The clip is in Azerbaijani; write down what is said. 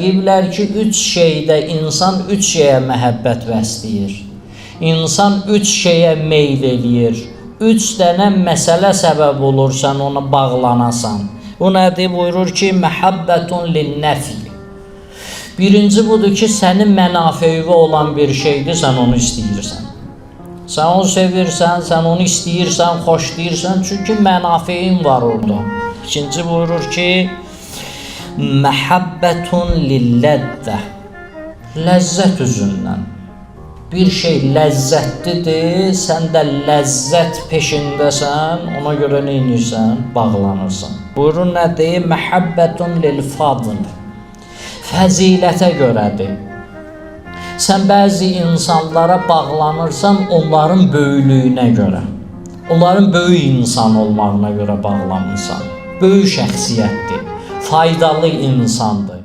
Deyiblər ki, üç şeydə insan üç şeyə məhəbbət bəsləyir. İnsan üç şeyə meyl eləyir. Üç dənə məsələ səbəb olur, sən ona bağlanasan. Bu nədir? Buyurur ki, məhəbbətun linnəfi. Birinci budur ki, sənin mənafeyvi olan bir şeydir, sən onu istəyirsən. Sən onu sevirsən, sən onu istəyirsən, xoşlayırsan, çünki mənafeyin var orada. İkinci buyurur ki, məhəbbətun lilləzdə. Ləzzət üzündən. Bir şey ləzzətlidir, sən də ləzzət peşindəsən, ona görə nə edirsən? Bağlanırsan. Buyurun nədir? Məhəbbətun lilfadl. Fəzilətə görədir. Sən bəzi insanlara bağlanırsan, onların böyüklüyünə görə. Onların böyük insan olmağına görə bağlanırsan. Böyük şəxsiyyətdir, faydalı insandır.